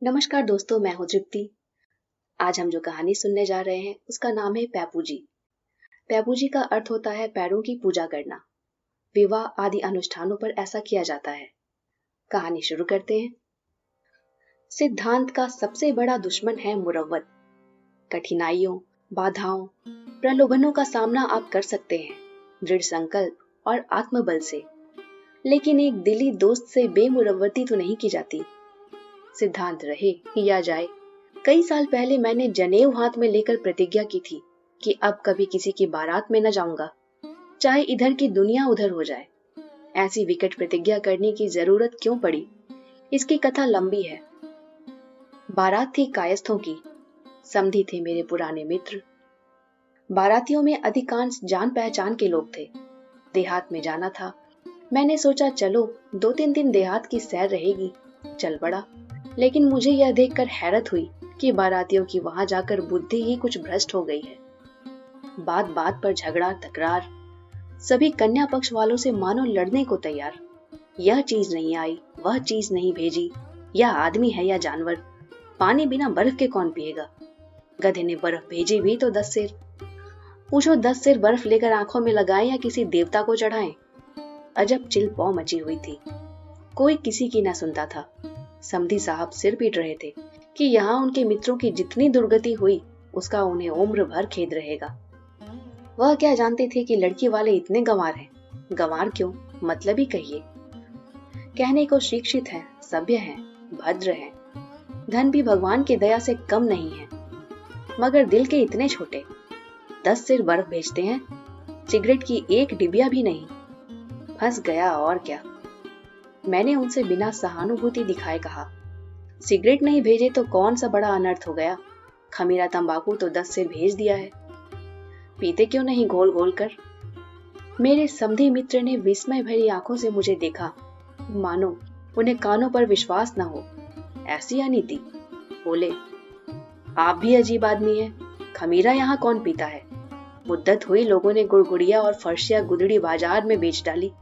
नमस्कार दोस्तों, मैं हूँ तृप्ति। आज हम जो कहानी सुनने जा रहे हैं उसका नाम है पैपूजी। पैपूजी का अर्थ होता है पैरों की पूजा करना। विवाह आदि अनुष्ठानों पर ऐसा किया जाता है। कहानी शुरू करते हैं। सिद्धांत का सबसे बड़ा दुश्मन है मुरव्वत। कठिनाइयों, बाधाओं, प्रलोभनों का सामना आप कर सकते हैं दृढ़ संकल्प और आत्मबल से, लेकिन एक दिली दोस्त से बेमुरव्वती तो नहीं की जाती। सिद्धांत रहे या जाए, कई साल पहले मैंने जनेऊ हाथ में लेकर प्रतिज्ञा की थी कि अब कभी किसी की बारात में न जाऊंगा, चाहे इधर की दुनिया उधर हो जाए। ऐसी विकट प्रतिज्ञा करने की जरूरत क्यों पड़ी, इसकी कथा लंबी है। बारात थी कायस्थों की, समधी थे मेरे पुराने मित्र। बारातियों में अधिकांश जान पहचान के लोग थे। देहात में जाना था। मैंने सोचा चलो 2-3 दिन देहात की सैर रहेगी, चल पड़ा। लेकिन मुझे यह देखकर हैरत हुई कि बारातियों की वहां जाकर बुद्धि ही कुछ भ्रष्ट हो गई है। बात बात पर झगड़ा तकरार, सभी कन्या पक्ष वालों से मानो लड़ने को तैयार। यह चीज नहीं आई, वह चीज नहीं भेजी, यह आदमी है या जानवर, पानी बिना बर्फ के कौन पिएगा। गधे ने बर्फ भेजी भी तो 10 सिर। पूछो 10 सिर बर्फ लेकर आंखों में लगाएं या किसी देवता को चढ़ाएं। अजब चिल पौ मची हुई थी। कोई किसी की ना सुनता था। समधी साहब सिर पीट रहे थे कि यहाँ उनके मित्रों की जितनी दुर्गति हुई उसका उन्हें उम्र भर खेद रहेगा। वह क्या जानते थे कि लड़की वाले इतने गंवार हैं। गंवार क्यों, मतलब ही कहिए। कहने को शिक्षित हैं, सभ्य हैं, भद्र हैं, धन भी भगवान की दया से कम नहीं है, मगर दिल के इतने छोटे। 10 सिर बर्फ भेजते हैं, सिगरेट की एक डिबिया भी नहीं। फंस गया और क्या। मैंने उनसे बिना सहानुभूति दिखाए कहा, सिगरेट नहीं भेजे तो कौन सा बड़ा अनर्थ हो गया। खमीरा तंबाकू तो 10 सिर भेज दिया है, पीते क्यों नहीं घोल घोल कर। मेरे समधी मित्र ने विस्मय भरी आंखों से मुझे देखा, मानो उन्हें कानों पर विश्वास न हो। ऐसी अनीति। बोले, आप भी अजीब आदमी हैं। खमीरा यहाँ कौन पीता है। मुद्दत हुई लोगों ने गुड़गुड़िया और फर्शिया गुदड़ी बाजार में बेच डाली।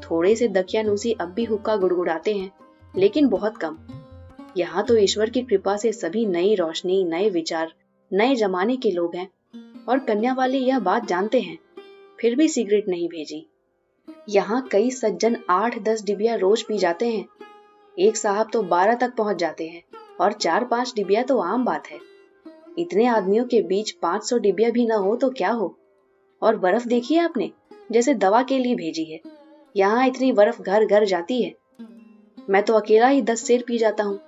थोड़े से दकियानूसी अब भी हुक्का गुड़गुड़ाते हैं, लेकिन बहुत कम। यहाँ तो ईश्वर की कृपा से सभी नई रोशनी, नए विचार, नए जमाने के लोग हैं, और कन्या वाले यह बात जानते हैं, फिर भी सिगरेट नहीं भेजी। यहाँ कई सज्जन 8-10 डिबिया रोज पी जाते हैं। एक साहब तो 12 तक पहुंच जाते हैं, और 4-5 डिबिया तो आम बात है। इतने आदमियों के बीच 500 डिबिया भी न हो तो क्या हो। और बर्फ देखी है आपने, जैसे दवा के लिए भेजी है। यहाँ इतनी बर्फ घर घर जाती है, मैं तो अकेला ही 10 सेर पी जाता हूँ।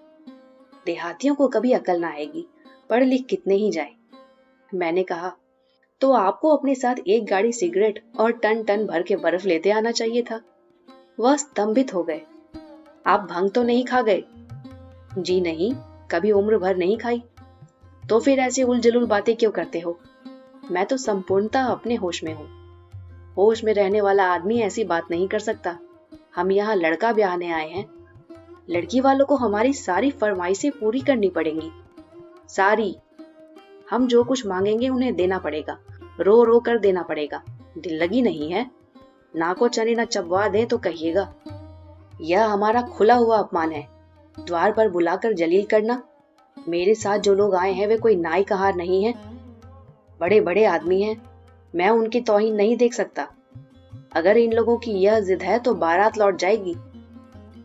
देहातियों को कभी अकल ना आएगी, पढ़ लिख कितने ही जाए। मैंने कहा, तो आपको अपने साथ एक गाड़ी सिगरेट और टन टन भर के बर्फ लेते आना चाहिए था। वह स्तंभित हो गए। आप भंग तो नहीं खा गए। जी नहीं, कभी उम्र भर नहीं खाई। तो फिर ऐसी उलझुल बातें क्यों करते हो। मैं तो संपूर्णतः अपने होश में हूँ। होश में रहने वाला आदमी ऐसी बात नहीं कर सकता। हम यहाँ लड़का ब्याहने आए हैं। लड़की वालों को हमारी सारी फरमाइशें पूरी करनी पड़ेंगी, सारी। हम जो कुछ मांगेंगे उन्हें देना पड़ेगा, रो रो कर देना पड़ेगा। दिल लगी नहीं है, ना को चने ना चबवा दे तो कहिएगा। यह हमारा खुला हुआ अपमान है। द्वार पर बुलाकर जलील करना। मेरे साथ जो लोग आए हैं वे कोई नाई का हार नहीं है, बड़े बड़े आदमी हैं। मैं उनकी तौहीन नहीं देख सकता। अगर इन लोगों की यह जिद है तो बारात लौट जाएगी।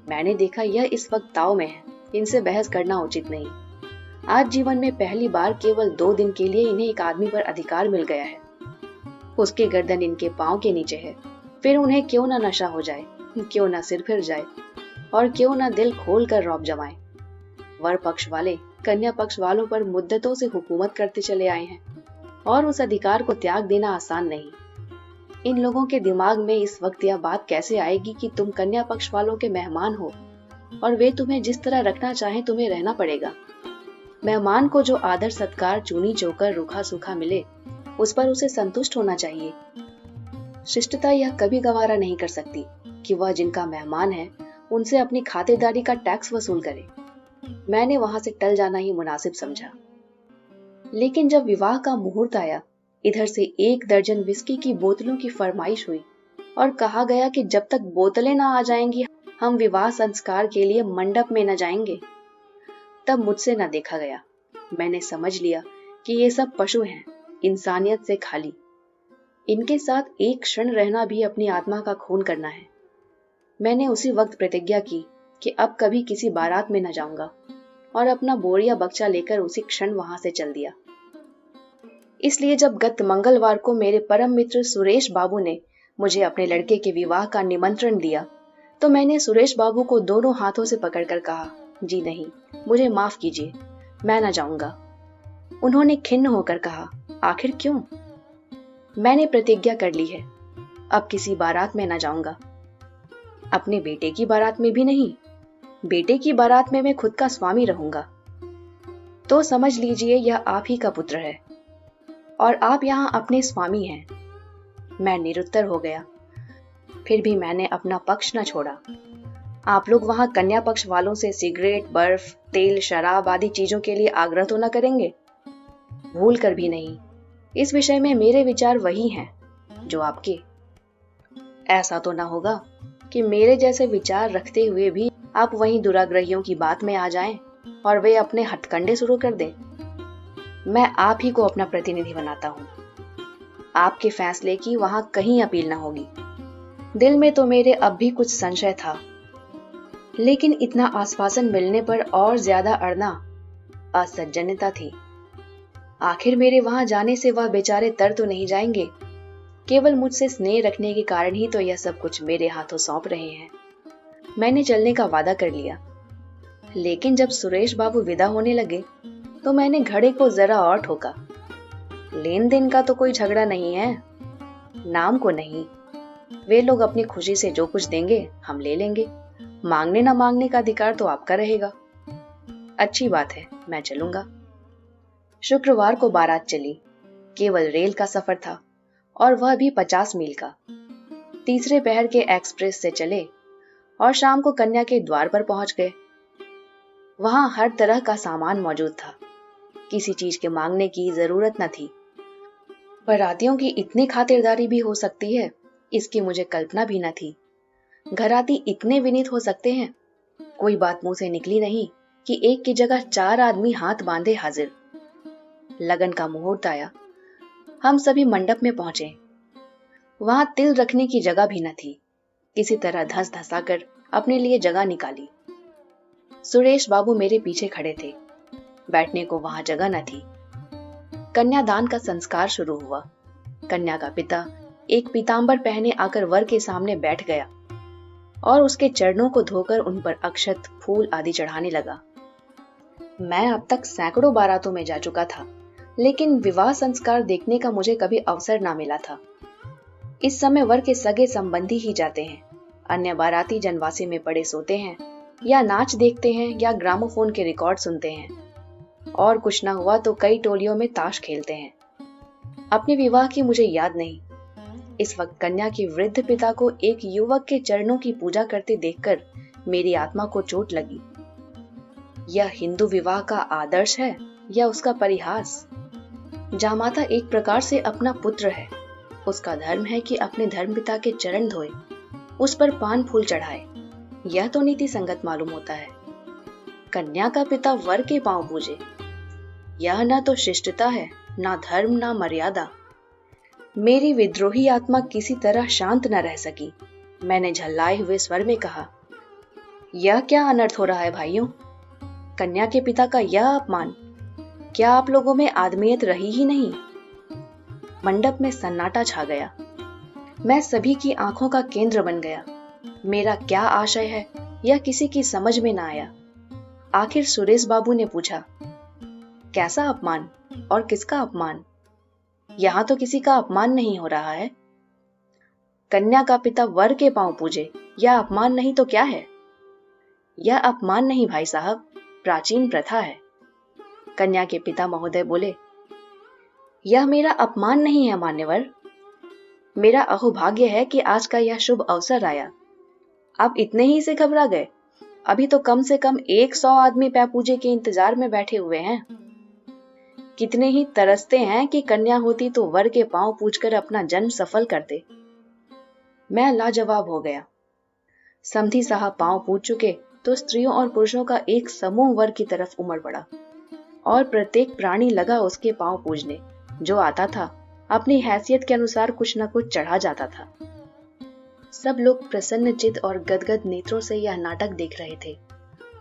मैंने देखा यह इस वक्त ताव में है, इनसे बहस करना उचित नहीं। आज जीवन में पहली बार केवल 2 दिन के लिए इन्हें एक आदमी पर अधिकार मिल गया है। उसकी गर्दन इनके पांव के नीचे है। फिर उन्हें क्यों ना नशा हो जाए, क्यों ना सिर फिर जाए, और क्यों ना दिल खोल कर रौब जमाए। वर पक्ष वाले कन्या पक्ष वालों पर मुद्दतों से हुकूमत करते चले आए हैं, और उस अधिकार को त्याग देना आसान नहीं। इन लोगों के दिमाग में इस वक्त यह बात कैसे आएगी कि तुम कन्या पक्ष वालों के मेहमान हो, और वे तुम्हें जिस तरह रखना चाहें तुम्हें रहना पड़ेगा। मेहमान को जो आदर सत्कार चूनी चोकर रूखा सूखा मिले, उस पर उसे संतुष्ट होना चाहिए। शिष्टता यह कभी गवारा नहीं कर सकती कि वह जिनका मेहमान है उनसे अपनी खातिरदारी का टैक्स वसूल करे। मैंने वहां से टल जाना ही मुनासिब समझा। लेकिन जब विवाह का मुहूर्त आया, इधर से 1 दर्जन विस्की की बोतलों की फरमाइश हुई, और कहा गया कि जब तक बोतलें ना आ जाएंगी हम विवाह संस्कार के लिए मंडप में न जाएंगे। तब मुझसे न देखा गया। मैंने समझ लिया कि ये सब पशु हैं, इंसानियत से खाली। इनके साथ एक क्षण रहना भी अपनी आत्मा का खून करना है। मैंने उसी वक्त प्रतिज्ञा की कि अब कभी किसी बारात में न जाऊंगा और अपना बोरिया बक्सा लेकर उसी क्षण वहां से चल दिया। इसलिए जब गत मंगलवार को मेरे परम मित्र सुरेश बाबू ने मुझे अपने लड़के के विवाह का निमंत्रण दिया, तो मैंने सुरेश बाबू को दोनों हाथों से पकड़कर कहा, जी नहीं, मुझे माफ कीजिए, मैं न जाऊंगा। उन्होंने खिन्न होकर कहा, आखिर क्यों? मैंने प्रतिज्ञा कर ली है, अब किसी बारात में न जाऊंगा। अपने बेटे की बारात में भी नहीं। बेटे की बारात में मैं खुद का स्वामी रहूंगा। तो समझ लीजिए यह आप ही का पुत्र है और आप यहां अपने स्वामी हैं। मैं निरुत्तर हो गया। फिर भी मैंने अपना पक्ष न छोड़ा। आप लोग वहां कन्या पक्ष वालों से सिगरेट, बर्फ, तेल, शराब आदि चीजों के लिए आग्रह तो न करेंगे? भूल कर भी नहीं। इस विषय में मेरे विचार वही हैं जो आपके। ऐसा तो न होगा कि मेरे जैसे विचार रखते हुए भी आप वहीं दुराग्रहियों की बात में आ जाएं और वे अपने हथकंडे शुरू कर दें। मैं आप ही को अपना प्रतिनिधि बनाता हूं। आपके फैसले की वहां कहीं अपील न होगी। दिल में तो मेरे अब भी कुछ संशय था, लेकिन इतना आश्वासन मिलने पर और ज्यादा अड़ना असज्जनता थी। आखिर मेरे वहां जाने से वह बेचारे तर तो नहीं जाएंगे। केवल मुझसे स्नेह रखने के कारण ही तो यह सब कुछ मेरे हाथों सौंप रहे हैं। मैंने चलने का वादा कर लिया, लेकिन जब सुरेश बाबू विदा होने लगे तो मैंने घड़े को जरा और ठोका। लेन देन का तो कोई झगड़ा नहीं है, नाम को नहीं। वे लोग अपनी खुशी से जो कुछ देंगे हम ले लेंगे। मांगने ना मांगने का अधिकार तो आपका रहेगा। अच्छी बात है, मैं चलूंगा। शुक्रवार को बारात चली। केवल रेल का सफर था और वह भी 50 मील का। तीसरे पहर के एक्सप्रेस से चले और शाम को कन्या के द्वार पर पहुंच गए। वहां हर तरह का सामान मौजूद था। किसी चीज के मांगने की जरूरत न थी। बारातियों की इतनी खातिरदारी भी हो सकती है, इसकी मुझे कल्पना भी न थी। घराती इतने विनीत हो सकते हैं। कोई बात मुंह से निकली नहीं कि एक की जगह 4 आदमी हाथ बांधे हाजिर। लगन का मुहूर्त आया। हम सभी मंडप में पहुंचे। वहां तिल रखने की जगह भी न थी। किसी तरह धंस धंसाकर अपने लिए जगह निकाली। सुरेश बाबू मेरे पीछे खड़े थे। बैठने को वहां जगह न थी। कन्यादान का संस्कार शुरू हुआ। कन्या का पिता एक पीतांबर पहने आकर वर के सामने बैठ गया और उसके चरणों को धोकर उन पर अक्षत, फूल आदि चढ़ाने लगा। मैं अब तक सैकड़ों बारातों में जा चुका था, लेकिन विवाह संस्कार देखने का मुझे कभी अवसर ना मिला था। इस समय वर के सगे संबंधी ही जाते हैं। अन्य बाराती जनवासी में पड़े सोते हैं या नाच देखते हैं या ग्रामोफोन के रिकॉर्ड सुनते हैं, और कुछ ना हुआ तो कई टोलियों में ताश खेलते हैं। अपने विवाह की मुझे याद नहीं। इस वक्त कन्या के वृद्ध पिता को एक युवक के चरणों की पूजा करते देखकर मेरी आत्मा को चोट लगी। यह हिंदू विवाह का आदर्श है या उसका परिहास? जामाता एक प्रकार से अपना पुत्र है। उसका धर्म है कि अपने धर्मपिता के चरण धोए, उस पर पान फूल चढ़ाए। यह तो नीति संगत मालूम होता है। कन्या का पिता वर के पांव पूजे, यह न तो शिष्टता है, ना धर्म, ना मर्यादा। मेरी विद्रोही आत्मा किसी तरह शांत न रह सकी। मैंने झल्लाए हुए स्वर में कहा, यह क्या अनर्थ हो रहा है भाइयों? कन्या के पिता का यह अपमान! क्या आप लोगों में आदमियत रही ही नहीं? मंडप में सन्नाटा छा गया। मैं सभी की आंखों का केंद्र बन गया। मेरा क्या आशय है यह किसी की समझ में ना आया। आखिर सुरेश बाबू ने पूछा, कैसा अपमान और किसका अपमान? यहां तो किसी का अपमान नहीं हो रहा है। कन्या का पिता वर के पांव पूजे, यह अपमान नहीं तो क्या है? यह अपमान नहीं भाई साहब, प्राचीन प्रथा है। कन्या के पिता महोदय बोले, यह मेरा अपमान नहीं है मान्यवर। मेरा अहोभाग्य है कि आज का यह शुभ अवसर आया। आप इतने ही से घबरा गए? अभी तो कम से कम 100 आदमी पैपूजे के इंतजार में बैठे हुए हैं। कितने ही तरसते हैं कि कन्या होती तो वर के पांव पूजकर अपना जन्म सफल करते। मैं लाजवाब हो गया। समधी साहब पांव पूज चुके तो स्त्रियों और पुरुषों का एक समूह वर की तरफ उमड़ पड़ा और प्रत्येक प्राणी लगा उसके पांव पूजने। जो आता था अपनी हैसियत के अनुसार कुछ न कुछ चढ़ा जाता था। सब लोग प्रसन्न चित्त और गदगद नेत्रों से यह नाटक देख रहे थे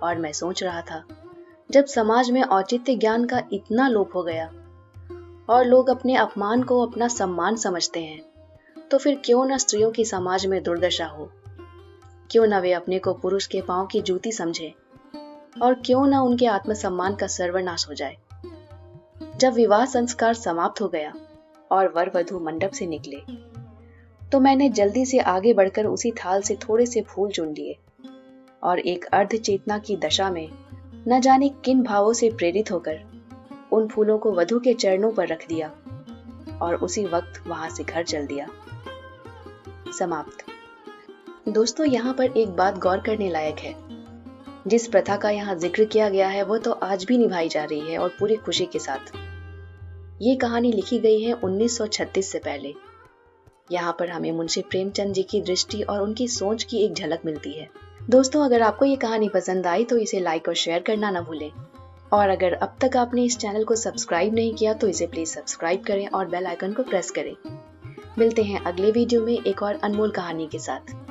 और मैं सोच रहा था, जब समाज में औचित्य ज्ञान का इतना लोप हो गया और लोग अपने अपमान को अपना सम्मान समझते हैं, तो फिर क्यों न स्त्रियों की समाज में दुर्दशा हो, क्यों न वे अपने को पुरुष के पांव की जूती समझे और क्यों न उनके आत्मसम्मान का सर्वनाश हो जाए। जब विवाह संस्कार समाप्त हो गया और वर वधू मंडप से निकले तो मैंने जल्दी से आगे बढ़कर उसी थाल से थोड़े से फूल चुन लिए और एक अर्ध चेतना की दशा में न जाने किन भावों से प्रेरित होकर उन फूलों को वधू के चरणों पर रख दिया और उसी वक्त वहां से घर चल दिया। समाप्त। दोस्तों, यहाँ पर एक बात गौर करने लायक है। जिस प्रथा का यहाँ जिक्र किया गया है वो तो आज भी निभाई जा रही है और पूरी खुशी के साथ। ये कहानी लिखी गई है 1936 से पहले। यहाँ पर हमें मुंशी प्रेमचंद जी की दृष्टि और उनकी सोच की एक झलक मिलती है। दोस्तों, अगर आपको ये कहानी पसंद आई तो इसे लाइक और शेयर करना ना भूलें और अगर अब तक आपने इस चैनल को सब्सक्राइब नहीं किया तो इसे प्लीज सब्सक्राइब करें और बेल आइकन को प्रेस करें। मिलते हैं अगले वीडियो में एक और अनमोल कहानी के साथ।